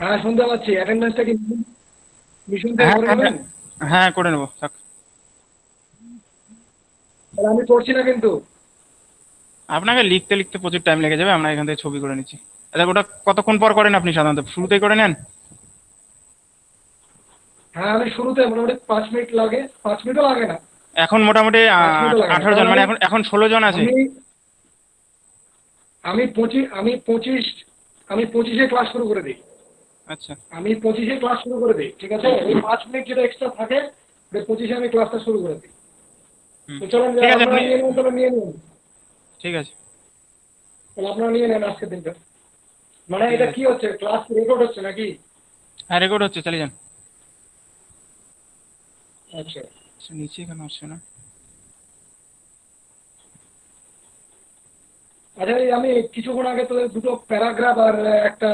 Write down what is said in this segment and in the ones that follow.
হ্যাঁ, শুনতে পাচ্ছি। অ্যাটেন্ডেন্সটা কি মিশন থেকে হ্যাঁ করে হ্যাঁ নেবেন? হ্যাঁ, হ্যাঁ করে নেবো থাক। তাহলে আমি করছি না কিন্তু। আপনাকে লিখতে লিখতে প্রচুর টাইম লেগে যাবে, আমরা এখান থেকে ছবি করে নিচ্ছি। আচ্ছা, ওটা কতক্ষণ পর করেন আপনি? সাধারণত শুরুতেই করে নেন? হ্যাঁ, আমি শুরুতে মোটামুটি 5 মিনিট লাগে, 5 মিনিটও লাগে না, এখন মোটামুটি 5 মিনিটও লাগে না, 18 জন, কারণ মানে আমি এখন এখন 16 জন আছে। আমি আমি 25 ক্লাস শুরু করে দিই। আচ্ছা। আমি 25 ক্লাস শুরু করে দিই, ঠিক আছে? ওই 5 মিনিট যেটা এক্সট্রা থাকে, ওই 25 আমি ক্লাসটা শুরু করে দিই। হুম। তো চলেন, ঠিক আছে আপনারা আপনি। নিয়ে নেন, তাহলে নিয়ে নিন। ঠিক আছে। তাহলে আপনারা নিয়ে নেন আজকের দিনটা। মানে ঠিক এটা আছে। কি হচ্ছে, ক্লাস রেকর্ড হচ্ছে নাকি? হ্যাঁ রেকর্ড হচ্ছে, চালিয়ে যান। আচ্ছা। আচ্ছা, নিচে কেন আসছে না? আচ্ছা, এই আমি কিছুক্ষণ আগে তোদের দুটো প্যারাগ্রাফ আর একটা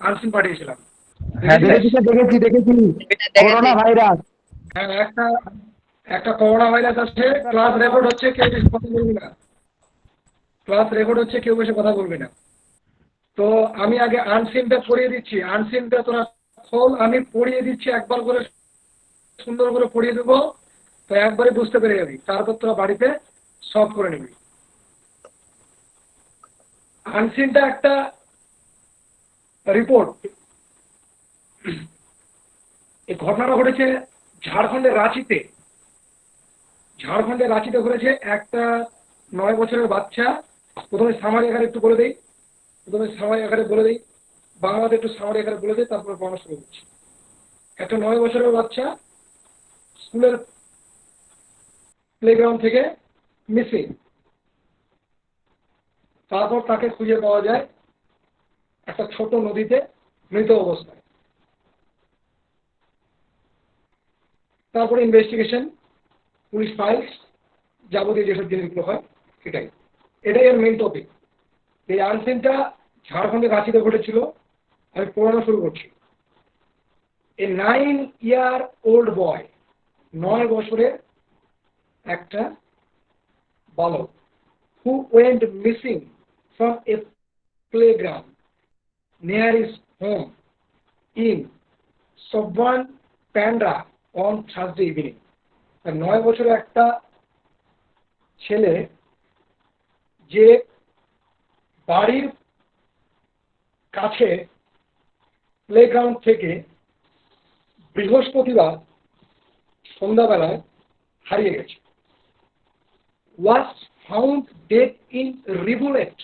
আনসিন পাঠিয়েছিলাম, হ্যাঁ দেখেছিস? দেখেছি, দেখেছি। Corona virus. হ্যাঁ, একটা একটা করোনা ভাইরাস আছে, ক্লাস রেকর্ড হচ্ছে, কেউ বেশি কথা বলবি না। ক্লাস রেকর্ড হচ্ছে, কেউ বেশি কথা বলবি না। তো আমি আগে আনসিনটা পড়িয়ে দিচ্ছি, আনসিনটা তোরা খোল, আমি পড়িয়ে দিচ্ছি একবার করে, সুন্দর করে পড়িয়ে দেবো। তো একবারে বুঝতে পেরে যাবি, তারপর তোরা বাড়িতে সলভ করে নিবি। আনসিনটা একটা রিপোর্ট। এই ঘটনাটা ঘটেছে ঝাড়খণ্ডের রাঁচিতে। ঝাড়খণ্ডের রাঁচিতে ঘটেছে। একটা 9 বছরের বাচ্চা, প্রথমে সামারি আকারে একটু বলে দেই, বাংলাতে একটু সামারি আকারে বলে দেই, তারপরে পড়ানো শুরু করছি। একটা 9 বছরের বাচ্চা স্কুলের প্লেগ্রাউন্ড থেকে মিসিং। তারপর তাকে খুঁজে পাওয়া যায় একটা ছোট নদীতে, মৃত অবস্থায়। তারপরে ইনভেস্টিগেশন, পুলিশ ফাইলস, যাবতীয় যেসব জিনিসগুলো হয়, সেটাই এটাই এর মেইন টপিক। এই আনসিনটা ঝাড়খণ্ডের রাঁচিতে ঘটেছিল। আমি পড়ানো শুরু করছি। এ 9 year old বয়, 9 বছরের একটা বালক, who went missing from a playground near his home in Sobwan Panda on Thursday evening. 9 বছরের একটা ছেলে, যে বাড়ির কাছে প্লেগ্রাউন্ড থেকে বৃহস্পতিবার সন্ধ্যাবেলায় হারিয়ে গেছে। was found dead in rivulet.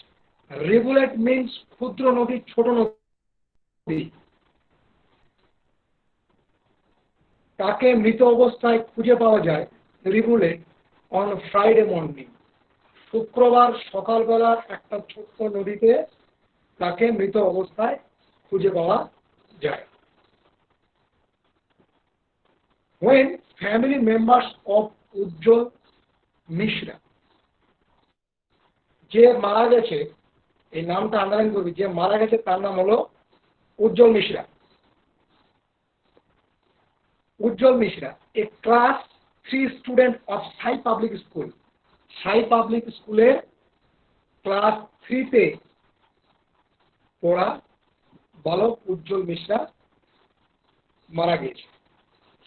rivulet means ক্ষুদ্র নদী, ছোট নদী। তাকে মৃত অবস্থায় খুঁজে পাওয়া যায় রিভুলেট অন ফ্রাইডে মর্নিং। শুক্রবার সকালবেলা একটা ছোট্ট নদীতে তাকে মৃত অবস্থায় খুঁজে পাওয়া যায়। when family members of উজ্জ্বল মিশ্রা, যে মারা গেছে, এই নামটা আন্ডারলাইন করবি, যে মারা গেছে তার নাম হলো উজ্জ্বল মিশ্রা। উজ্জ্বল মিশ্রা, এ class 3 student of Sai public school. Sai public স্কুলের ক্লাস 3-তে পড়া বালক উজ্জ্বল মিশ্রা মারা গেছে।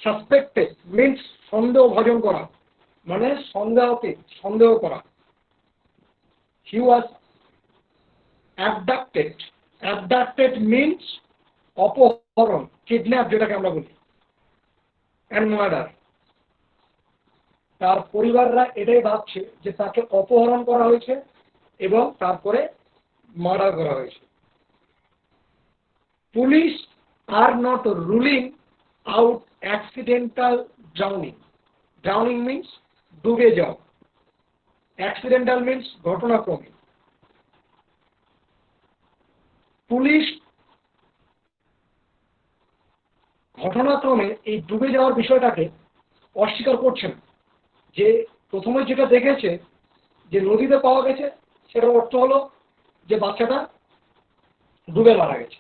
সাসপেক্টেড মিন্স সন্দেহ ভজন করা, মানে সন্দেহ করা। হি ওয়াজ অ্যাবডাক্টেড। অ্যাবডাক্টেড মিন্স অপহরণ, কিডন্যাপ যেটাকে আমরা বলি, অ্যান্ড মার্ডার। তার পরিবাররা এটাই ভাবছে যে তাকে অপহরণ করা হয়েছে এবং তারপরে মার্ডার করা হয়েছে। Police are not ruling out accidental drowning. Drowning means ডুবে যাওয়া, অ্যাক্সিডেন্টাল মিন্স ঘটনাক্রমে। পুলিশ ঘটনাক্রমে এই ডুবে যাওয়ার বিষয়টাকে অস্বীকার করছে না। যে প্রথমে যেটা দেখেছে যে নদীতে পাওয়া গেছে, সেটার অর্থ হলো যে বাচ্চাটা ডুবে মারা গেছে।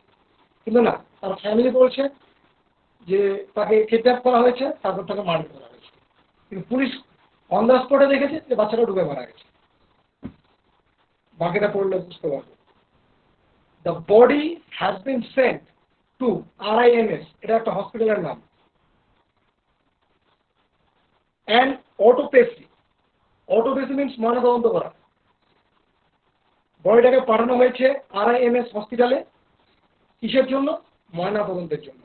কিন্তু না, তার ফ্যামিলি বলছে যে তাকে কিডন্যাপ করা হয়েছে, তারপর তাকে মার্ডার করা হয়েছে। কিন্তু পুলিশ অন দ্য স্পটে দেখেছে যে বাচ্চাটা ডুবে মারা গেছে। বাকিটা পড়লে বুঝতে পারবে। The body has been sent to RIMS, এটা একটা হসপিটালের নাম, অ্যান্ড অটোপেসি। অটোপেসি মিনস ময়নাতদন্ত করা। বডিটাকে পাঠানো হয়েছে RIMS হসপিটালে, কিসের জন্য? ময়নাতদন্তের জন্য।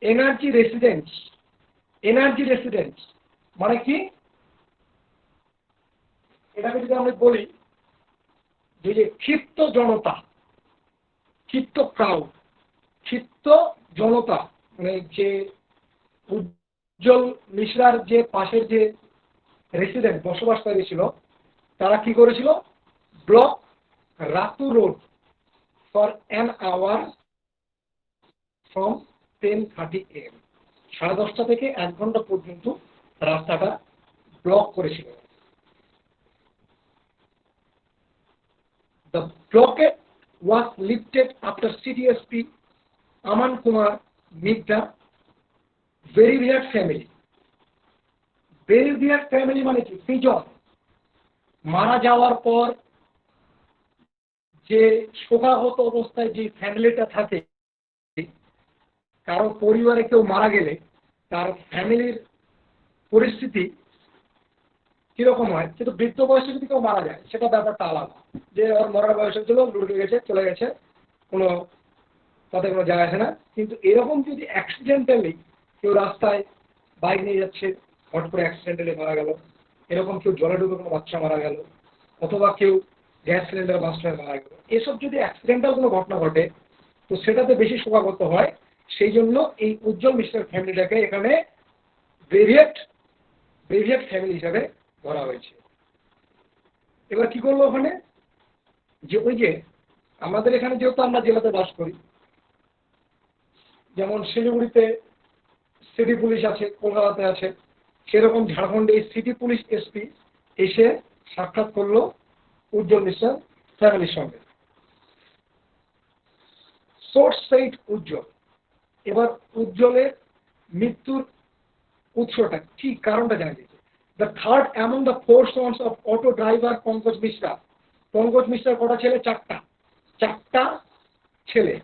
এনার্জি রেসিডেন্স, এনার্জি রেসিডেন্স মানে কি? এটাকে যদি আমরা বলি যে ক্ষিপ্ত জনতা, ক্ষিপ্ত ক্রাউড, ক্ষিপ্ত জনতা, মানে যে উজ্জ্বল মিশ্রার যে পাশের যে রেসিডেন্ট বসবাসকারী ছিল, তারা কি করেছিল? Block Ratu road for an hour from 10:30 AM, 10:30 থেকে 1 ঘন্টা পর্যন্ত রাস্তাটা ব্লক করেছিল। The blockade was lifted after CDSP Aman Kumar Migda Beriviyat family, Beriviyat family মানে কি? তিনজন মারা যাওয়ার পর যে শোকাহত অবস্থায় যে ফ্যামিলিটা থাকে, কারো পরিবারে কেউ মারা গেলে তার ফ্যামিলির পরিস্থিতি কিরকম হয়? কিন্তু বৃদ্ধ বয়সে যদি কেউ মারা যায় সেটা ব্যাপারটা আলাদা, যে ওর মরার বয়স হয়েছিল, লুটে গেছে, চলে গেছে, কোনো তাতে কোনো যায় আসে না। কিন্তু এরকম যদি অ্যাক্সিডেন্টালি কেউ রাস্তায় বাইক নিয়ে যাচ্ছে, হট করে অ্যাক্সিডেন্টালি মারা গেল, এরকম কেউ জলে ডুবে কোনো বাচ্চা মারা গেল, অথবা কেউ গ্যাস সিলিন্ডার বাস্ট হয়ে মারা গেল, এসব যদি অ্যাক্সিডেন্টাল কোনো ঘটনা ঘটে তো সেটাতে বেশি শোকাহত হয়। সেই জন্য এই উজ্জ্বল মিশ্রের ফ্যামিলিটাকে এখানে ব্রেভিয়েট ফ্যামিলি হিসাবে ধরা হয়েছে। এবার কি করলো ওখানে? যে ওই যে আমাদের এখানে যেহেতু আমরা জেলাতে বাস করি, যেমন শিলিগুড়িতে সিটি পুলিশ আছে, কলকাতাতে আছে, সেরকম ঝাড়খণ্ডে সিটি পুলিশ SP এসে সাক্ষাৎ করলো উজ্জ্বল মিশ্রার ফ্যামিলির সঙ্গে। Source site Ujjwal. এবার উজ্জ্বলের মৃত্যুর উৎসটা কি, কারণটা জানা গেছে। The third among the 4 sons of auto driver Pankaj Mishra. Pankaj মিশ্রার কটা ছেলে? 4টা ছেলে।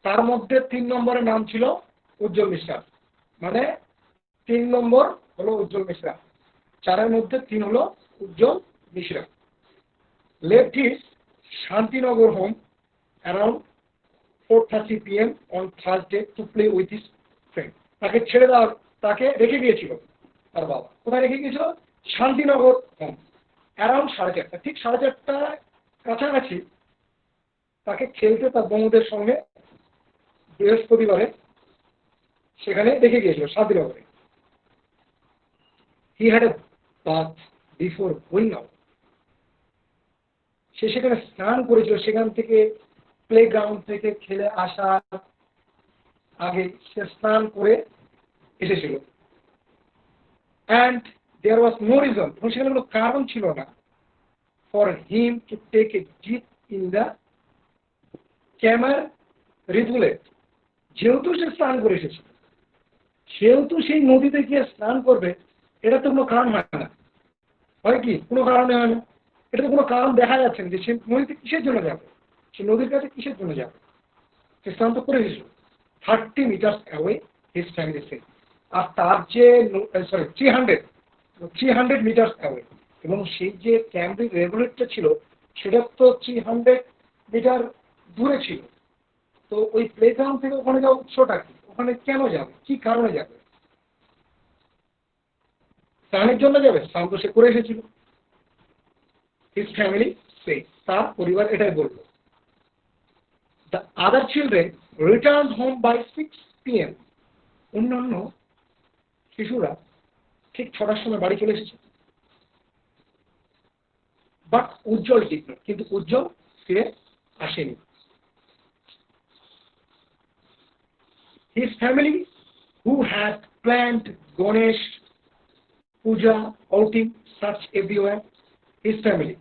তার মধ্যে 3 নম্বরের নাম ছিল উজ্জ্বল মিশ্রা, মানে 3 নম্বর হলো উজ্জ্বল মিশ্রা, 4-এর মধ্যে 3 হলো উজ্জ্বল Mishra. left his Shantinagar home around 4:30 PM on Thursday to play with his friend. তাকে ছেড়ে দেওয়ার, তাকে রেখে গিয়েছিল তার বাবা। কোথায় রেখে গিয়েছিল? শান্তিনগর হোম, অ্যারাউন্ড 4:30, ঠিক 4:30 কাছাকাছি তাকে খেলতে তার বন্ধুদের সঙ্গে বৃহস্পতিবারে সেখানে রেখে গিয়েছিল শান্তিনগরে। He had a bath before going out. সে সেখানে স্নান করেছিল, সেখান থেকে প্লেগ্রাউন্ড থেকে খেলে আসার আগে সে স্নান করে এসেছিল। And there was no reason, এবং সেখানে কোনো কারণ ছিল না for him to take a dip in the Kamar rivulet. যেহেতু সে স্নান করে এসেছিল, সেহেতু সেই নদীতে গিয়ে স্নান করবে, এটা তো কোনো কারণ হয় না। হয় কি? কোনো কারণে হয় না। এটা তো কোনো কারণ দেখা যাচ্ছে না যে সে নদীতে কিসের জন্য যাবে, সে নদীর কাছে কিসের জন্য যাবে। সে স্নান তো করে এসেছিল। 30 meters away his family said, আর তার যে 300 meters away, এবং সেই যে ক্যাম্ব্রিক রেগুলেটরটা ছিল সেটা তো 300 মিটার দূরে ছিল। তো ওই প্লেগ্রাউন্ড থেকে ওখানে যাওয়ার উৎসটা কি? ওখানে কেন যাবে? কি কারণে যাবে? স্নানের জন্য যাবে? স্নান তো সে করে এসেছিল। His family said, তার পরিবার এটাই বলল। The other children returned home by 6 PM. অন্যান্য শিশুরা ঠিক 6টার সময় বাড়ি চলে এসেছে। বাট উজ্জ্বল did not, কিন্তু উজ্জ্বল ফিরে আসেনি। His family, who had planned Ganesh Puja outing search everywhere, his family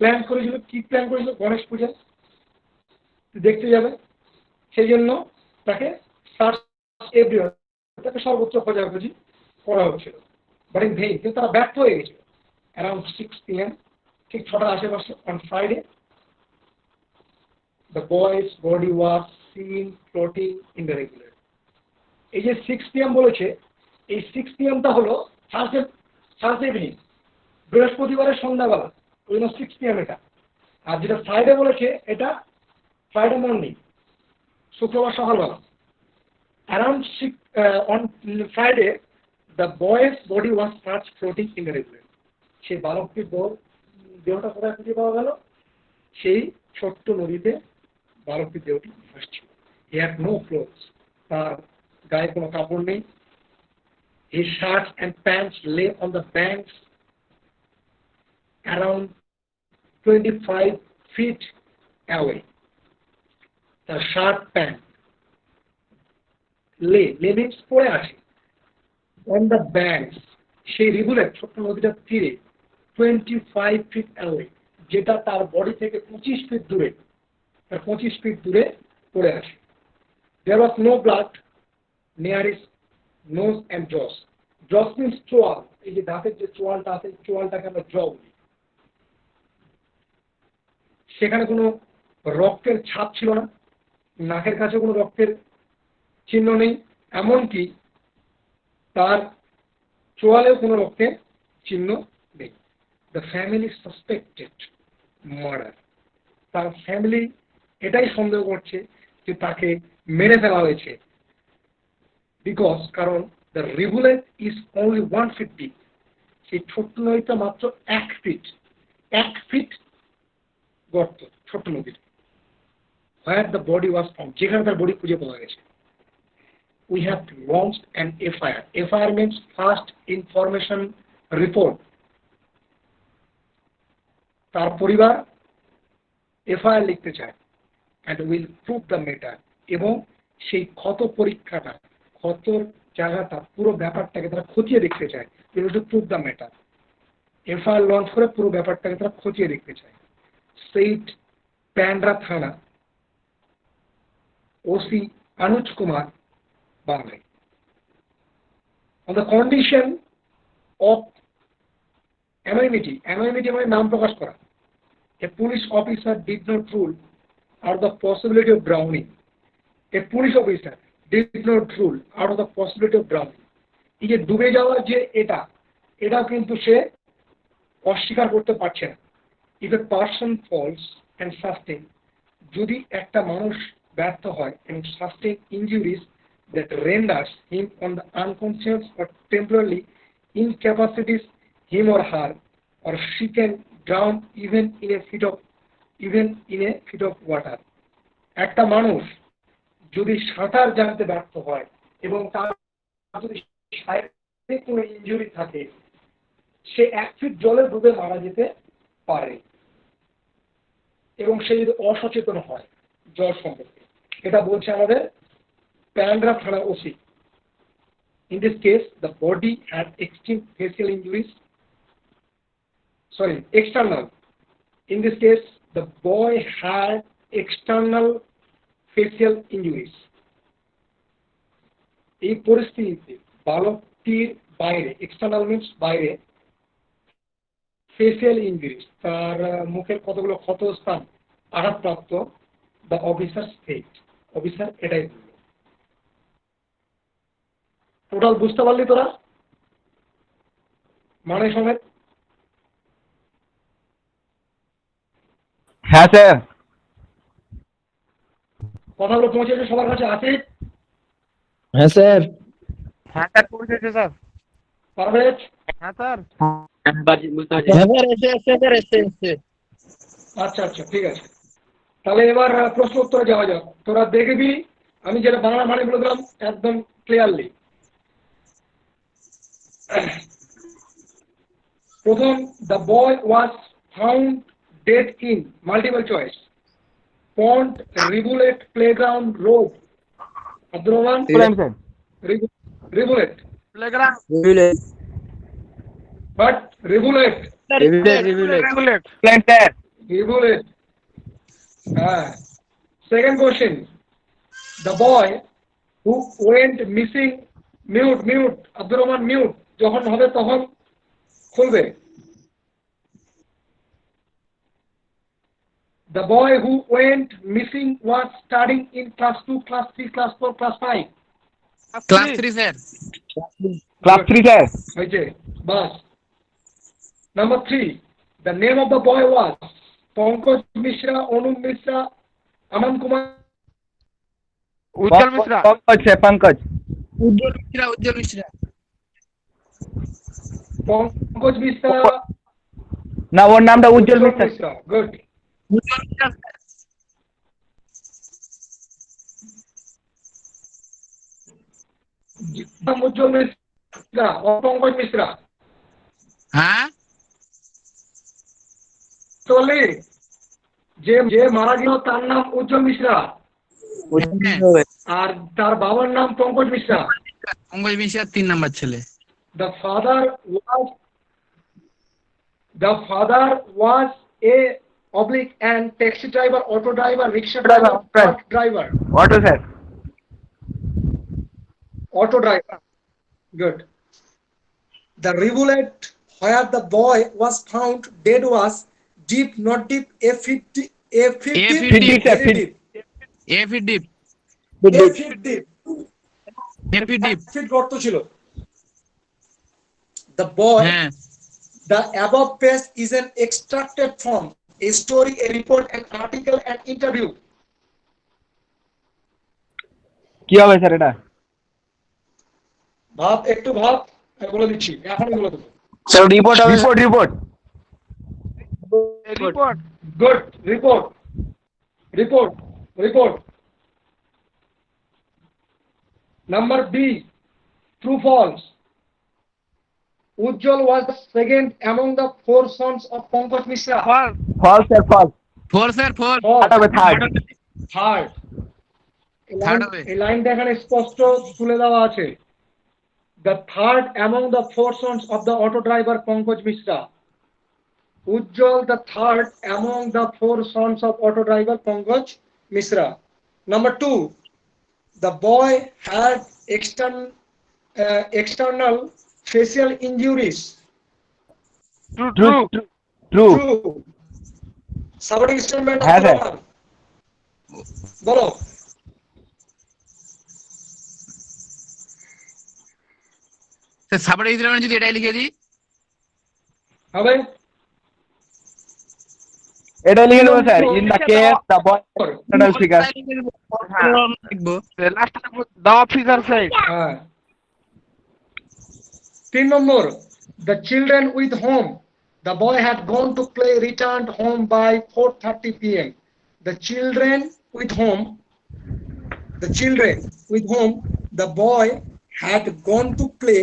plan করেছিল, কি প্ল্যান করেছিল? গণেশ পূজা দেখতে যাবে, সেই জন্য তাকে সার্চ এভরিওয়ার, তাকে সর্বোচ্চ খোঁজাখুঁজি করা হচ্ছিল। বাট ইন ভেইন, কিন্তু তারা ব্যর্থ হয়ে গেছিল। অ্যারাউন্ড 6 PM, ঠিক 6টার আশেপাশে on Friday, the boy's body was seen floating in the rivulet. এই যে 6 p.m. বলেছে, এই 6 p.m. টা হলো থার্সডে ইভিনিং, বৃহস্পতিবারের সন্ধ্যাবেলা, ওই জন্য 6 p.m. এটা। আর যেটা ফ্রাইডে বলেছে এটা ফ্রাইডে মর্নিং, শুক্রবার সকালবেলা। Around on Friday the boy's body was found floating in the rivulet. সেই বালকটির দেহটা কোথায় খুঁজে পাওয়া গেল? সেই ছোট্ট নদীতে বালকটির দেহটি ভাসছিল। He had no clothes, তার গায়ে কোনো কাপড় নেই। His shirt and pants lay on the banks around 25 feet away. তার শার্ট প্যান্ট lay means পড়ে আছে on the banks, সেই রিভুলেট ছোট্ট নদীটার তীরে 25 feet away, যেটা তার বডি থেকে 25 ফিট দূরে, তার 25 ফিট দূরে পড়ে আছে। There was no blood near his nose and jaws. Jaws means চোয়াল, এই যে দাঁতের যে চোয়ালটা আছে, চোয়ালটাকে আমরা জ বলি। সেখানে কোনো রক্তের ছাপ ছিল না, নাকের কাছে কোনো রক্তের চিহ্ন নেই, এমনকি তার চোয়ালেও কোনো রক্তের চিহ্ন নেই। দ্য ফ্যামিলি সাসপেক্টেড মার্ডার, তার ফ্যামিলি এটাই সন্দেহ করছে যে তাকে মেরে ফেলা হয়েছে। বিকজ কারণ the rivulet is only 1 feet deep, সেই ছোট্ট নদীটা মাত্র 1 ফিট গর্ত ছোট্ট নদীর। Where the body was found, যেখানে তার বডি খুঁজে পাওয়া গেছে। We have launched an FIR. FIR means First Information Report. তার পরিবার FIR লিখতে চায় and will prove the matter, এবং সেই ক্ষত পরীক্ষাটা, ক্ষতর জায়গাটা, পুরো ব্যাপারটাকে তারা খতিয়ে দেখতে চায়। They will prove the matter. FIR launch করে পুরো ব্যাপারটাকে তারা খতিয়ে দেখতে চায়। সেইট প্যান্ড্রা থানা ওসি অনুজ কুমার বাংলায়। On the condition of anonymity মানে নাম প্রকাশ করা, a police officer did not rule out the possibility of drowning. A police officer did not rule out of the possibility of drowning. এই যে ডুবে যাওয়ার যে এটা কিন্তু সে অস্বীকার করতে পারছে না। If a person falls and sustain, যদি একটা মানুষ ব্যর্থ হয় and sustain injuries that renders him on the unconscious or temporarily incapacitates him or her, or she can drown even in a feet of water. একটা মানুষ যদি সাঁতার জানতে ব্যর্থ হয় এবং তার যদি শারীরিক কোনো ইনজুরি থাকে, সে 1 ফিট জলে ডুবে মারা যেতে পারে, এবং সে যদি অসচেতন হয় জল সম্পর্কে। এটা বলছে আমাদের প্যান্ড্রা থানা OC. In this case, the body had extreme facial injuries. External. In this case, the boy had external facial injuries. এই পরিস্থিতিতে বালকটির বাইরে, external means বাইরে, facial injuries, তার মুখের কতগুলো ক্ষতস্থান আঘাতপ্রাপ্ত। The officer said, অফিসার এটাই বলল। টোটাল বুঝতে পারলি তোরা মানে সমেত? হ্যাঁ স্যার। কথাগুলো পৌঁছেছে সবার কাছে? আছে? হ্যাঁ স্যার। হ্যাঁ স্যার, পৌঁছেছে স্যার। পারভেজ? হ্যাঁ স্যার। আচ্ছা, ঠিক আছে। তাহলে এবার প্রশ্ন উত্তরে যাওয়া যাক। তোরা দেখবি আমি যেটা বাংলা মানে বলে দিলাম একদম ক্লিয়ারলি। প্রথম, the boy was found dead in multiple choice pond, rivulet, playground, road. Abdur Rahman? Rivulet. But rivulet. হ্যাঁ। Second question, the boy who went missing, mute Abdur Rahman, mute যখন হবে তখন খুলবে। The boy who went missing was studying in class 2, class 3, class 4, class 5. Class 3 sir. Class 3 sir. Okay, bas. Number 3. The name of the boy was Pankaj Mishra, Onum Mishra, Aman Kumar. Ujjwal Mishra. Pankaj sir, Pankaj. Ujjwal Mishra, Ujjwal Mishra. Pankaj Mishra. না, ওর নামটা Ujjwal Mishra. Mishra. Good. Ujjwal Mishra sir. Ujjwal Mishra or Pankaj Mishra. হ্যাঁ Actually, যে মারা গেল তার নাম উজ্জ্বল মিশ্রা আর তার বাবার নাম পঙ্কজ মিশ্রা। পঙ্কজ মিশ্রা 3 নাম্বার ছেলে। The father was a oblique and taxi driver, auto driver, rickshaw driver, truck driver. Auto sir. Auto driver. Good. The rivulet where the boy was found dead was deep, not deep, a feet deep, a feet deep, deep, very deep. A feet deep, A feet deep. A feet deep. feet গর্ত ছিল। The boy, হ্যাঁ the above page is an extracted from a story, a report, an article, an interview. কি হবে sir এটা? একটু ভাব, আমি বলে দিচ্ছি, এখনই বলে দেবো। স্যার রিপোর্ট হবে। Report. Report. Good. Report. Number B. True, false. Ujjwal was second among the 4 sons of Pankaj Mishra. False. False sir, false. 4 sir 4। False. হবে থার্ড। Third. Third হবে। এই লাইনটা এখানে স্পষ্ট তুলে দেওয়া আছে। The third among the 4 sons of the auto driver Pankaj Mishra. Ujjwal the third among the 4 sons of auto driver Pankaj Mishra. Number 2. The boy had external facial injuries. True. True. Supporting statement. হ্যাঁ, sir. বলো। Sir সাবরে ইসলামের যদি এটাই লিখে দিই হবে। এটা লিখে দেবো sir. In the case the boy figure. লিখবো। লাস্টে দ্য অফিসার সাইড। হ্যাঁ। 3 number. The children with whom the boy had gone to play returned home by 4:30 p.m. The children with whom the boy had gone to play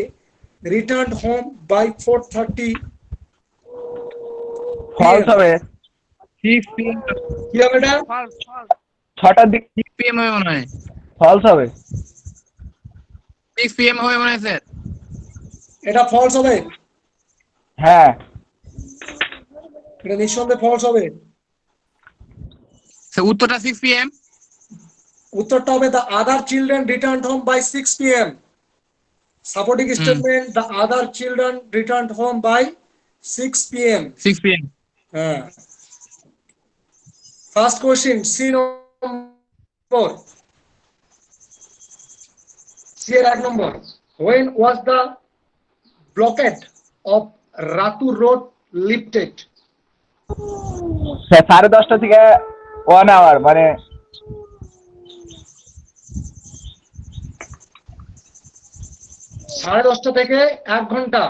returned home by 4:30 false হবে। 6 PM কি হবে এটা? False. 6টার দিকে 6 PM হবে মনে হয়। False হবে। 6 PM হবে মনে হয় স্যার। এটা ফলস হবে। হ্যাঁ। এটা নিঃসন্দেহে ফলস হবে। স্যার উত্তরটা 6 PM। উত্তরটা হবে the other children returned home by 6 p.m. Supporting statement, the other children returned home by 6 p.m. 6 PM। হ্যাঁ। First question, C number. C এর 1 number. When was the blockade of Ratu Road lifted? Sir 10:30 থেকে 1 hour মানে 10:30 থেকে 1 ঘন্টা।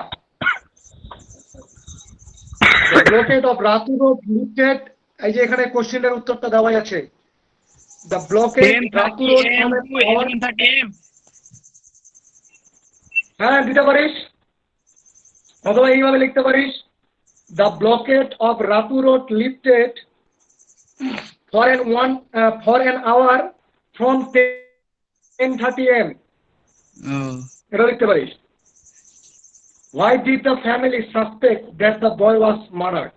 The blockade of Ratu Road lifted, এই যে এখানে কোশ্চেনের উত্তরটা দেওয়া আছে। The blockade Ratu Road from an hour. 11:30 AM। হ্যাঁ দিতে পারিস, অথবা এইভাবে লিখতে পারিস, the blockade of Ratu Road lifted for an hour from 10:30 am. এটা লিখতে পারিস। Why did the family suspect that the boy was murdered?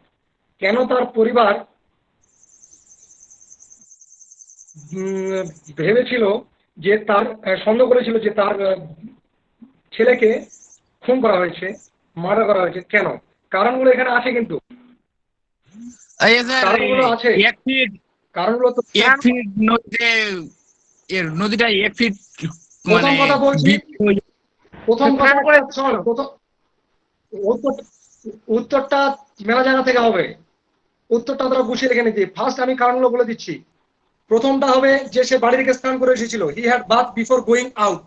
কেন তার পরিবার ভেবেছিল যে তার সন্দেহ করেছিল যে তার ছেলেকে খুন করা হয়েছে, মার্ডার করা হয়েছে? কেন? কারণগুলো এখানে আছে কিন্তু। এই স্যার কারণগুলো আছে, 1 ফিট কারণগুলো তো 1 ফিট নদীতে এর নদীটা 1 ফিট প্রথম মানে কথা বলছি, deep হয়ে- প্রথম কথা স্নান করে- শোনো, প্রথম উত্তরটা মেলা জায়গা থেকে হবে, উত্তরটা তোরা গুছিয়ে রেখে নিচ্ছি। ফার্স্ট আমি কারণগুলো বলে দিচ্ছি। প্রথমটা হবে যে সে বাড়ি থেকে স্নান করে এসেছিল, he had bath before going out,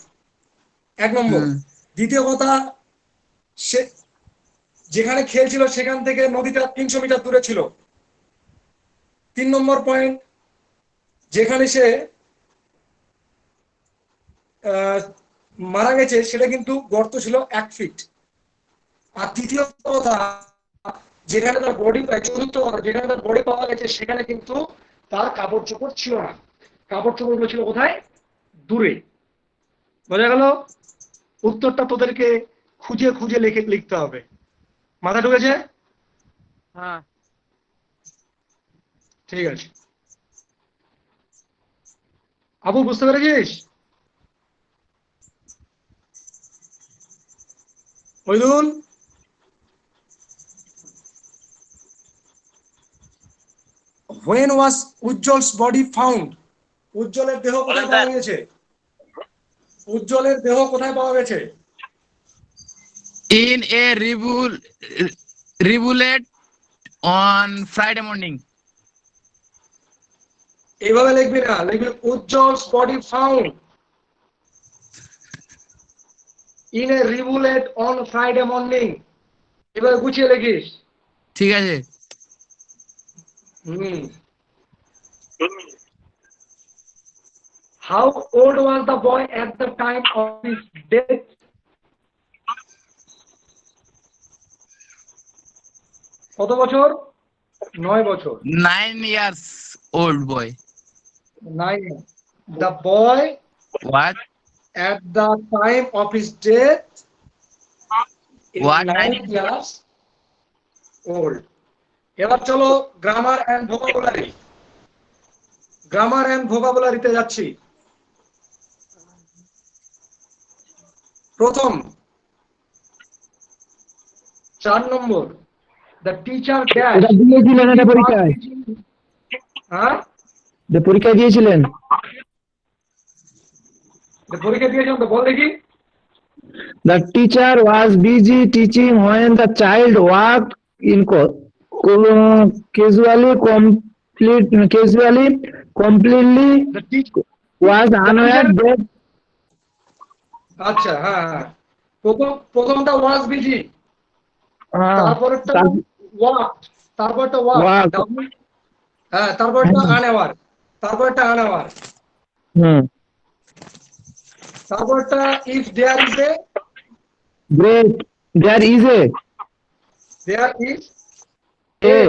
1 নম্বর। হুম। দ্বিতীয় কথা, সে যেখানে খেলছিল সেখান থেকে নদীটা 300 মিটার দূরে ছিল। 3 নম্বর পয়েন্ট, যেখানে সে মারা গেছে সেটা কিন্তু গর্ত ছিল 1 ফিট। আর তৃতীয় কথা, যেখানে তার বডি, চতুর্থ কথা, যেখানে তার বডি পাওয়া গেছে সেখানে কিন্তু তার কাপড় চোপড় ছিল না, কাপড় চোপড় ছিল কোথায়, দূরে। বোঝা গেল? উত্তরটা তোদেরকে খুঁজে খুঁজে লিখতে হবে। মাথা ঢুকেছে? হ্যাঁ। ঠিক আছে। আবু বুঝতে পেরেছিস? ওইদুল, when was উজ্জ্বলস বডি ফাউন্ড? উজ্জ্বলের দেহ কোথায় পাওয়া গেছে? উজ্জ্বলের দেহ কোথায় পাওয়া গেছে? in a rivulet on Friday morning. এইভাবে লিখবি না, লিখবি Ujjwal's body found in a rivulet on Friday morning. এবার গুছিয়ে লিখিস। ঠিক আছে। How old was the boy at the time of his death? কত বছর? 9 বছর। 9 years old boy. 9. The boy What? at the time of his death is What? 9 years old. এবার চলো grammar and vocabulary. Grammar and ভোকাবুলারিতে যাচ্ছি। প্রথম 4 নম্বর, the teacher dash। এটা দিয়েছিলেন এটা পরীক্ষায়, হ্যাঁ, যে পরীক্ষা দিয়েছিলেন পরীক্ষা দিয়েছেন তো, বল দেখি। the teacher was busy teaching when the child walked in completely The teacher, was unaware that আচ্ছা, হ্যাঁ হ্যাঁ, প্রথমটা ওয়াজ বিজি, তারপরটা ওয়াক, তারপরটা ওয়াক, Walk. হ্যাঁ, তারপরটা আনএওয়ার, তারপরটা আনএওয়ার, তারপরটা if there is a, great there is there is a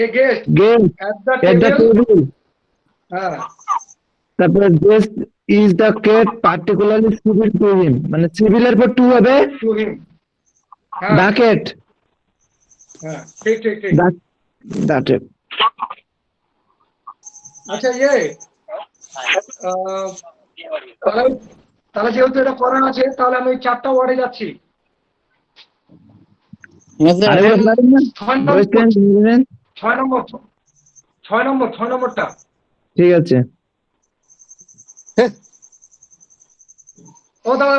a guest game at the at the table। table, হ্যাঁ, তারপরে this is the cat particularly civil to him, মানে civil এর পর two হবে to him. হ্যাঁ the cat, হ্যাঁ, ঠিক ঠিক ঠিক। that it. আচ্ছা, তাহলে তাহলে যেহেতু এটা করা আছে, তাহলে আমি 4টা ওয়ার্ডে যাচ্ছি। আরেকবার বলেন না? 6 Voice change দিবেন? নম্বর, 6 নম্বরটা। ঠিক আছে। ও দাদা,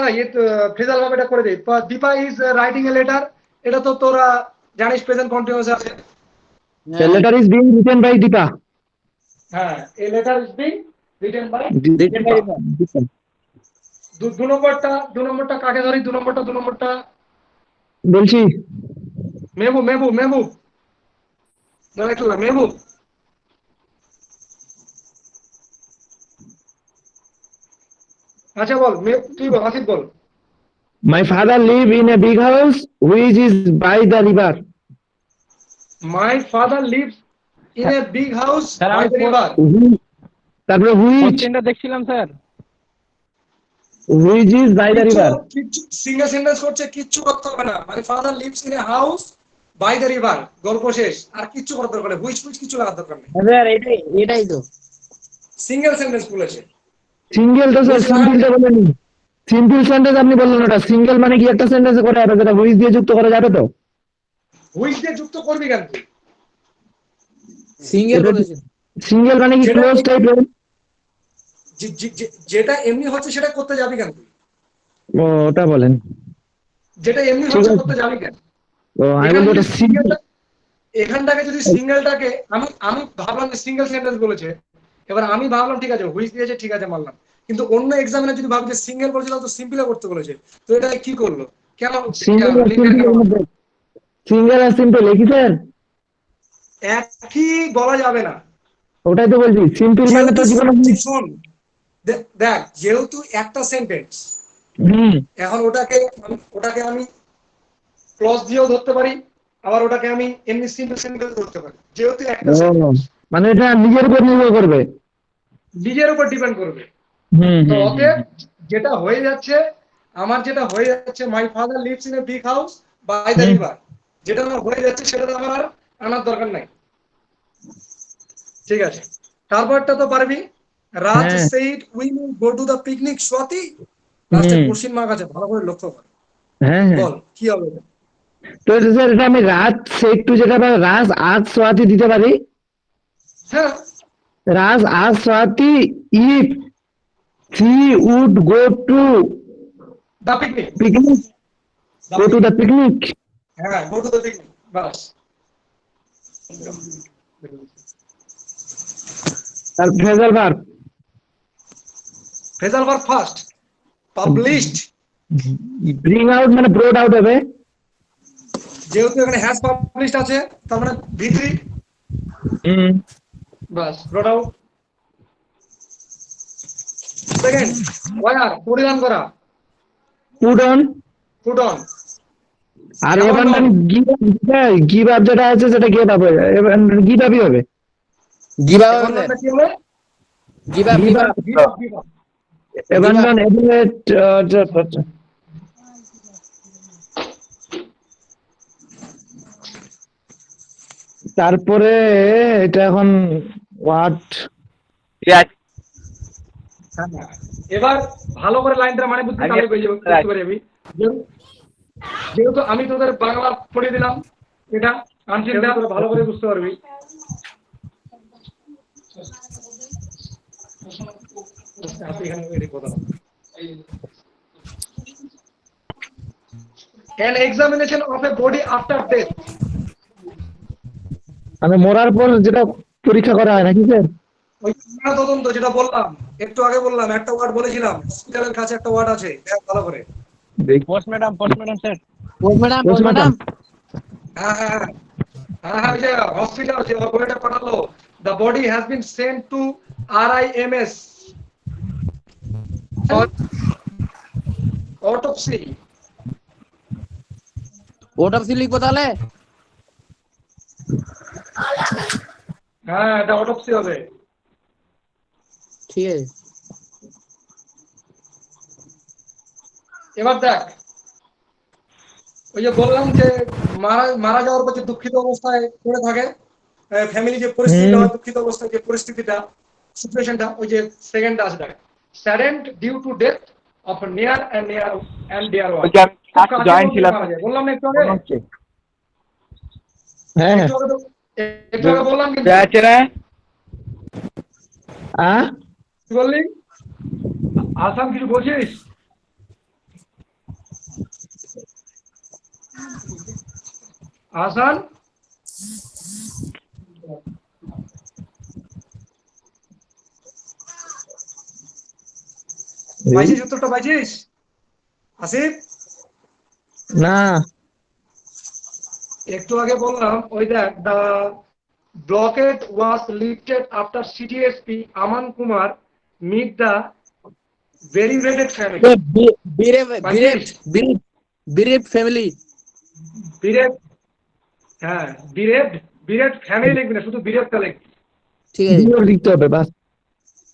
ফ্রিজাল ভাবে এটা করে দিই। Deepa is writing a letter, এটা তো তোরা জানিস প্রেজেন্ট কন্টিনিউয়াস আছে। The letter is being written by Deepa. হ্যাঁ, a letter is being written by. Deepa. দু নম্বরটা কাকে ধরি? 2 নম্বরটা বলছি মেহবুব দাঁড়া, মেহবুব। আচ্ছা বল, তুই বল, আসিফ বল। my father live in a big house which is by the river. My father lives in a big house by the river. তারপরে which দেখছিলাম স্যার। which is by the river. Single sentence করছে, কিচ্ছু করতে হবে না। My father lives in a house by the river, গল্প শেষ। আর কিচ্ছু করার দরকার নেই, হুইচ কিছু লাগার দরকার নেই। স্যার এটাই তো সিঙ্গেল সেন্টেন্স বলেছে। সিঙ্গেল তো স্যার, সিম্পলটা বলেনি। সিম্পল সেন্টেন্স আপনি বললেন, ওটা সিঙ্গেল মানে কি একটা সেন্টেন্সে করা যাবে, যেটা which দিয়ে যুক্ত করা যাবে তো? হুইচ দিয়ে যুক্ত করবি কেন তুই? সিঙ্গেল বলেছেন। সিঙ্গেল মানে কি যেটা- ক্লোজ টাইপের? যেটা এমনি হচ্ছে সেটা করতে যাবি কেন তুই? ও ওটা বলেন। যেটা এমনি ঠিক হচ্ছে আছে। করতে যাবি কেন? ও আমি এখানে বলছি যদি ওটা সিঙ্গেল। এখানটাকে যদি সিঙ্গেলটাকে আমি আমি ভাবলাম যে সিঙ্গেল সেন্টেন্স বলেছে, এবার আমি ভাবলাম ঠিক আছে হুইচ দিয়েছে, ঠিক আছে মানলাম, কিন্তু অন্য এক্সামিনে যদি ভাবি যে সিঙ্গেল বলেছে তাহলে তো সিম্পলে করতে বলেছে, তো এটা কি করলো কেন? সিঙ্গেল আর লিখলেন কেন? সিম্পল, সিঙ্গেল আর সিম্পল একই স্যার? একই বলা যাবে না। ওটাই তো বলছি, সিম্পল মানে তো জীবনে। শোন, দেখ যেহেতু একটা সেন্টেন্স, হুম। এখন ওটাকে আমি ক্লজ দিয়েও ধরতে পারি, আবার ওটাকে আমি এমনি সিম্পল সেন্টেন্স ধরতে পারি, যেহেতু একটা ও সেন্টেন্স মানে এটা নিজের উপর নির্ভর করবে। নিজের উপর ডিপেন্ড করবে। হুম তো হুম অতএব যেটা হয়ে যাচ্ছে, যেটা হয়ে যাচ্ছে my father lives in a big house by the hmm. River, যেটা আমার হয়ে যাচ্ছে সেটা তো আমার আর আনার দরকার নাই। ঠিক আছে, তারপরটা তো পারবি। রাজ হ্যাঁ। Said we will go to the picnic Swati, লাস্টে হুম। কোশ্চিন মার্ক আছে, ভালো করে লক্ষ্য কর। হ্যাঁ হ্যাঁ। বল কি হবে এটা? তো স্যার এটা আমি রাত সে একটু যেটা বা রাজ আজ সোয়াতি দিতে পারি। হ্যাঁ, রাজ আজ Swati if he would go to the picnic, picnic, go to the picnic. হ্যাঁ গো টু দ্য পিকনিক, বাস। আর phrasal verb phrasal verb first, published, bring out মানে ব্রড আউট হবে। যেহেতু এখানে হ্যাজ পাবলিশড আছে তার মানে ভিতরি, হুম। বাস ব্রড আউট। সেকেন্ড, ওয়ার পরিধান করা, পুট অন। Put on. আর যেমন এবার গিভ আপ যেটা আছে সেটা গেট আপ হয়ে যায়, এবার গিভ আপই হবে। গিভ আপ এবার নামটা কি হবে? Give up Give up. Give up, give up. abandon, evaluate, তারপরে এটা এখন হোয়াট। হ্যাঁ, এবার ভালো করে লাইনটা মানে বুঝতে তাহলে বুঝতে পারবি। যেহেতু আমি তোদের বাংলা পড়িয়ে দিলাম, এটা আনসিনটা তোরা ভালো করে বুঝতে পারবি। An examination of a body after death. মানে মরার পর যেটা পরীক্ষা করা হয় নাকি স্যার? ওই তদন্ত যেটা বললাম, একটু আগে বললাম, একটা ওয়ার্ড বলেছিলাম, হসপিটালের কাছে একটা ওয়ার্ড আছে, দেখ ভালো করে। Post madam sir. Post madam. হ্যাঁ হ্যাঁ হ্যাঁ হ্যাঁ হ্যাঁ, ওই যে হসপিটাল যে বইটা পাঠালো, the body has been sent to RIMS for autopsy. Autopsy লিখবো তাহলে? হ্যাঁ, এটা অটোপসি হবে। ঠিক আছে। এবার দেখ, ওই যে বললাম যে মারা যাওয়ার পর যে দুঃখিত অবস্থায় পড়ে থাকে, ফ্যামিলি যে পরিস্থিতিটা হয়, দুঃখিত অবস্থায় যে পরিস্থিতিটা, সিচুয়েশনটা, ওই যে সেকেন্ডটা আছে দেখ, saddened due to death of near and dear one. জয়েন্ট ছিলাম, বললাম না একটু আগে? হ্যাঁ একটু আগে বললাম কিন্তু। কি বললি আসাম, কিছু বলছিস? আসান, পাইছিস উত্তরটা পাইছিস আসিফ? না। একটু আগে বললাম, ওই দেখ, the blockade was lifted after city SP Aman Kumar meet the bereaved family. Bereave family. Bereave, হ্যাঁ বিরেভ ফ্যামিলি লিখবি না, শুধু বিরেভটা লিখবি। ঠিক আছে। বিরেভ লিখতে হবে বাস।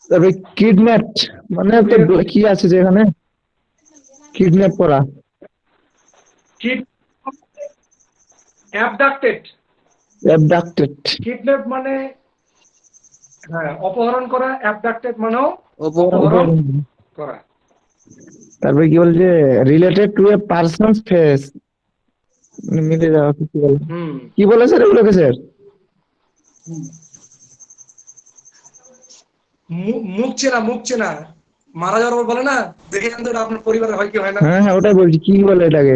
তারপরে কিডন্যাপড মানে তো কি আছে যে এখানে কিডন্যাপ করা। অ্যাবডাক্টেড। কিডন্যাপ মানে হ্যাঁ অপহরণ করা, অ্যাবডাক্টেড মানেও অপহরণ করা। তারপরে কি বলছে related to A persons face, মিলে যাওয়া, কিছু বলে কি বলে স্যার এগুলোকে স্যার? মুখ চেনা মারা যাওয়ার পর বলে না, দেখে জানতো এটা আপনার পরিবারের হয় কি হয় না। হ্যাঁ হ্যাঁ ওটাই বলছি, কি বলে এটাকে?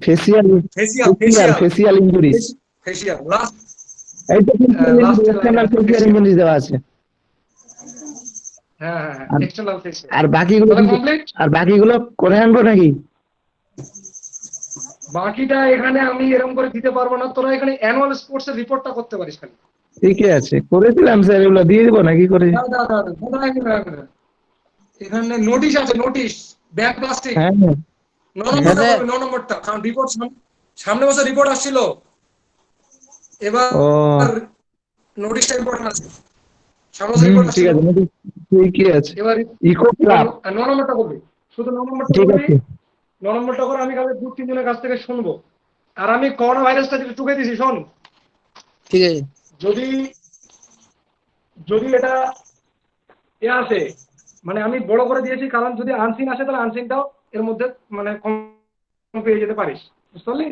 Facial, facial facial facial facial injuries. Facial last এই তো ফেসিয়াল ইনজুরি, লাস্টের লাইন এক্সটার্নাল আছে ফেসিয়াল ফেসিয়াল। ইনজুরিজ দেওয়া আছে। হ্যাঁ হ্যাঁ হ্যাঁ, আর এক্সটার্নাল ফেসিয়াল। আর বাকিগুলো তাহলে কমপ্লিট। আর বাকিগুলো করে আনবো নাকি? বাকিটা এখানে আমি এরকম করে দিতে পারবো না, তোরা এখানে অ্যানুয়াল স্পোর্টস এর রিপোর্টটা করতে পারিস খালি। ঠিকই আছে, করেছিলাম স্যার, এগুলো দিয়ে দিবো নাকি করে? দাঁড়া, এখানে নোটিশ আছে, নোটিশ ব্যাংক প্লাস্টিক হ্যাঁ হ্যাঁ 9 নম্বরটা করবে, 9 নম্বরটা, কারণ রিপোর্ট সামনে বছর রিপোর্ট আসছিল, এবার ও নোটিশটা ইম্পর্টেন্ট আছে, সামনে বছর রিপোর্ট ঠিক আসছিল। আছে, ঠিকই আছে। এবার ইকো ক্লাব, 9 নম্বরটা করবি, শুধু 9 নম্বরটা ঠিক করবি। আছে। 9 নম্বরটা করে আমি কালকে 2-3 জনের কাছ থেকে শুনবো। আর আমি করোনা ভাইরাসটা যেটা টুকে দিছি, শোন, ঠিক আছে যদি যদি এটা আসে, মানে আমি বড় করে দিয়েছি, কারণ যদি আনসিন আসে তাহলে আনসিনটাও এর মধ্যে মানে কম পেয়ে যেতে পারিস, বুঝতে পারলি?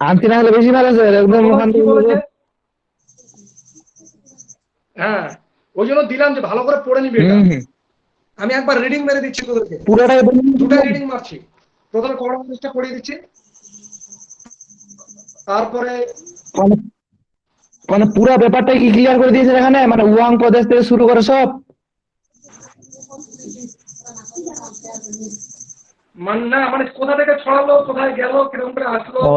আনতে না হলে বেশি ভালো স্যার, একদম প্রথমে ওখান কি থেকে বলেছে, হ্যাঁ ওই জন্য দিলাম যে ভালো করে পড়ে নিবি এটা। আমি একবার রিডিং মেরে দিচ্ছি তোদেরকে, পুরোটাই দুটা রিডিং মারছি। প্রথমে করোনা ভাইরাসটা পড়িয়ে দিচ্ছি, তারপরে মানে মানে পুরো ব্যাপারটাই কি ক্লিয়ার করে দিয়েছে এখানে, মানে ওয়াং প্রদেশ থেকে শুরু করে সব? না মানে কোথা থেকে ছড়ালো, কোথায় গেল, কিরকম করে আসলো, ও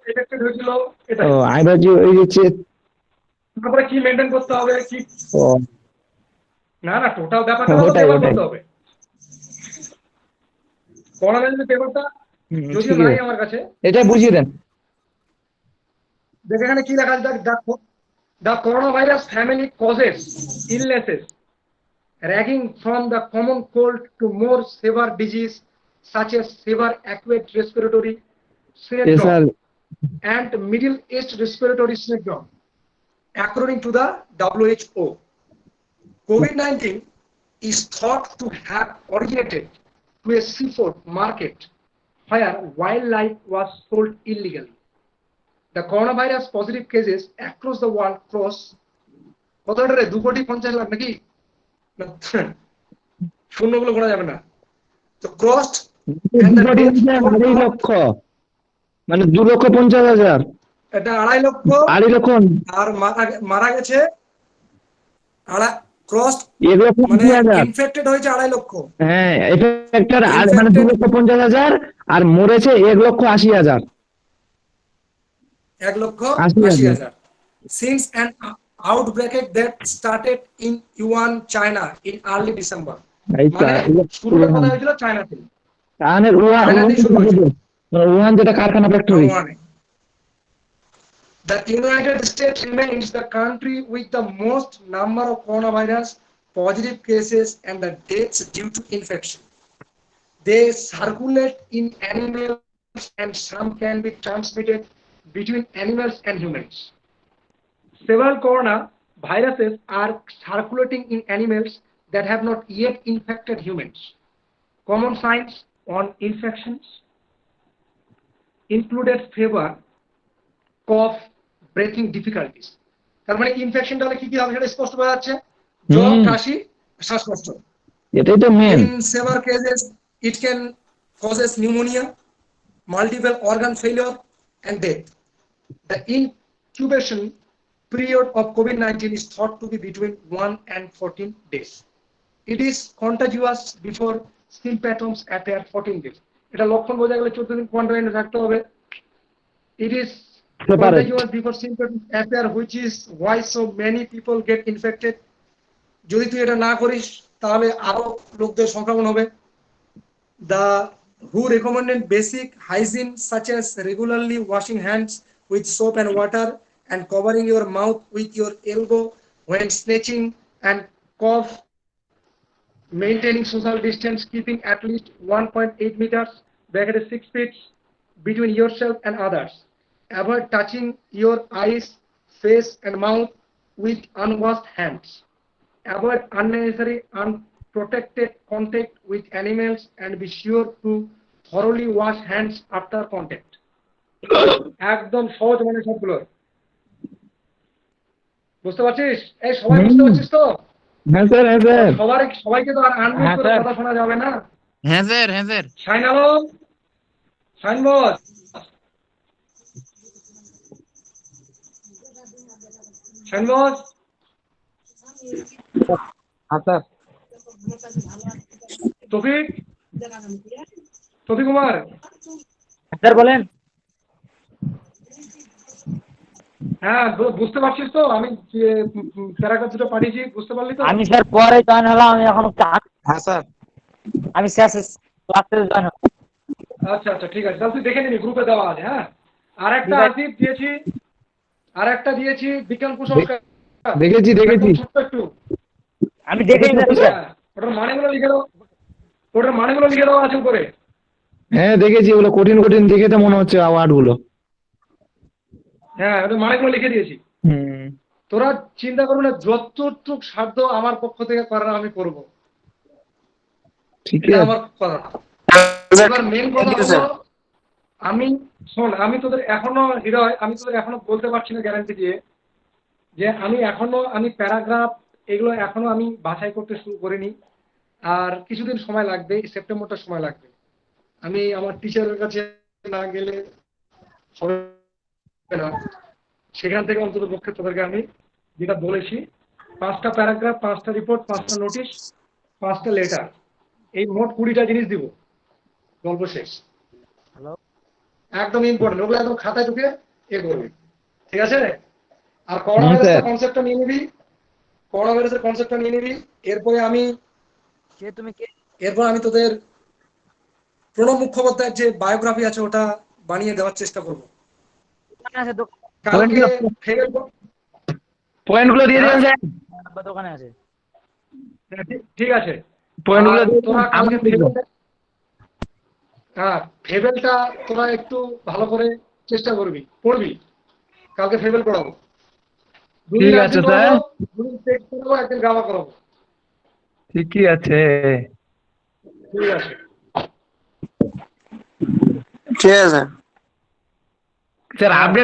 এফেক্টেড হয়েছিল, এটা। ও আমি ভাবছি ওই যে তারপরে কি মেনটেন করতে হবে, কি ও না না টোটাল ব্যাপারটা তো ওটাই পেপার ওটাই করতে হবে। করোনা ভাইরাসের পেপারটা যদিও ঠিক নাই আছে, আমার কাছে, এটাই বুঝিয়ে দেন। দেখে এখানে কি লেখা আছে, দেখো, the coronavirus family causes illnesses ranging from the common cold to more severe disease such as severe acute respiratory sir syndrome and Middle East respiratory syndrome, according to the WHO. COVID-19 is thought to have originated to a seafood market where wildlife was sold illegally. The coronavirus positive cases across the world cross কতটা রে, 2,50,00,000 নাকি, না, শূন্যগুলো গোনা যাবে না, তো crossed and the death 2 লক্ষ, মানে 2,50,000। এটা 2.5 লক্ষ, 2.5 লক্ষ আর মারা গেছে ক্রসড 1,80,000 মানে ইনফেক্টেড হয়েছে 2.5 লক্ষ, হ্যাঁ এফেক্টেড মানে ইনফেক্টেড 2,50,000 আর মরেছে 1,80,000। 1,80,000 since an outbreak that started in Yuan, China in early December. মানে শুরুটা কোথায় হয়েছিল, চায়না থেকে। উহান যেটা কারখানা factory. The United States remains the country with the most number of coronavirus positive cases and the deaths due to infection. They circulate in animals and some can be transmitted between animals and humans. Several coronaviruses are circulating in animals that have not yet infected humans. Common signs on infections included fever, cough, breathing difficulties. তার মানে ইনফেকশনটা হলে কি কি হবে সেটা স্পষ্ট বোঝা যাচ্ছে, জ্বর, কাশি, শ্বাসকষ্ট। এটাই তো main. In severe cases it can causes pneumonia, multiple organ failure and death. The incubation period of COVID-19 is thought to be between 1 and 14 days. It is contagious before symptoms appear 14 days. এটা লক্ষণ বোঝা গেলে 14 দিন কোয়ারেন্টাইনে থাকতে হবে। It is contagious before symptoms appear, which is why so many people get infected. যদি তুই এটা না করিস তাহলে আরো লোকদের সংক্রমণ হবে। The WHO recommended basic hygiene such as regularly washing hands with soap and water and covering your mouth with your elbow when sneezing and cough, maintaining social distance, keeping at least 1.8 meters, bracket 6 feet between yourself and others. Avoid touching your eyes, face and mouth with unwashed hands. Avoid unnecessary unprotected contact with animals and be sure to thoroughly wash hands after contact. একদম সহজ মানে সবগুলো বুঝতে পারছিস? এই সবাই বুঝতে পারছিস তো? হ্যাঁ স্যার সবাইকে তো আর আনমিউট হ্যাঁ, করে স্যার। কথা শোনা যাবে না। হ্যাঁ স্যার, হ্যাঁ স্যার। শাইন আলম, শাইন বস, শাইন বস, হ্যাঁ স্যার। তৌফিক, তৌফিক কুমার, স্যার বলেন। হ্যাঁ বুঝতে পারছিস তো আমি প্যারাগ্রাফ দুটো পাঠিয়েছি, বুঝতে পারলি তো? আমি স্যার পরে জয়েন হলাম, আমি এখন হ্যাঁ স্যার, আমি শেষ ক্লাসে জয়েন হলাম। আচ্ছা আচ্ছা ঠিক আছে, তাহলে তুই দেখে নিবি, গ্রুপে দেওয়া আছে। হ্যাঁ, আর একটা ঠিক আছে। আসিফ দিয়েছি, আর একটা দিয়েছি বিজ্ঞান কুসংস্কার। দেখেছি একদম ছোট্ট একটু। আমি দেখেই না স্যার। হ্যাঁ, ওটার মানেগুলো লিখে দাও, ওটার মানেগুলো লিখে দেওয়া আছে উপরে। হ্যাঁ দেখেছি, ওগুলো কঠিন কঠিন দেখে তো মনে হচ্ছে ওয়ার্ড গুলো। হ্যাঁ, ওটার মানেগুলো লিখে দিয়েছি। হুম, তোরা চিন্তা করবি না, যতটুক সাধ্য আমার পক্ষ থেকে করার আমি করব, ঠিকই এটা আছে। আমার কথা। এবার মেন কথা হলো, আমি শোন, আমি তোদের এখনো হৃদয়, আমি তোদের এখনো বলতে পারছি না গ্যারান্টি দিয়ে যে আমি প্যারাগ্রাফ এগুলো এখনো আমি বাছাই করতে শুরু করিনি। আর কিছুদিন সময় লাগবে, সেপ্টেম্বরটা সময় লাগবে। আমি আমার টিচারের কাছে না গেলে হবে না। সেখান থেকে অন্তত পক্ষে তোদেরকে আমি যেটা বলেছি, 5টা প্যারাগ্রাফ, 5টা রিপোর্ট, 5টা নোটিশ, 5টা লেটার, এই মোট 20টা জিনিস দিব, গল্প শেষ। একদম ইম্পর্টেন্ট, ওগুলো একদম খাতায় ঢুকে করবি, ঠিক আছে? আর করোনা হ্যাঁ ভাইরাসের স্যার। কনসেপ্টটা নিয়ে নিবি, করোনা ভাইরাসের কনসেপ্টটা নিয়ে নিবি। এরপরে আমি তোদের প্রণব মুখোপাধ্যায়ের যে বায়োগ্রাফি আছে ওটা বানিয়ে দেওয়ার চেষ্টা করব। কালকে ফেরের পয়েন্ট গুলো দিয়ে দিন স্যার, দোকানে আছে। ঠিক আছে। পয়েন্ট গুলো আর দিয়ে তোরা দিন, কালকে আমরা লিখবো। ফেবেলটা তোরা একটু ভালো করে চেষ্টা করবি, পড়বি। কালকে ফেবেল পড়াবো, দুদিন ঠিক আছে একদিন স্যার, করাবো, দুদিন টেক্সট করাবো, একদিন গাওয়া করাবো। ঠিকই আছে। ঠিক আছে। Sir update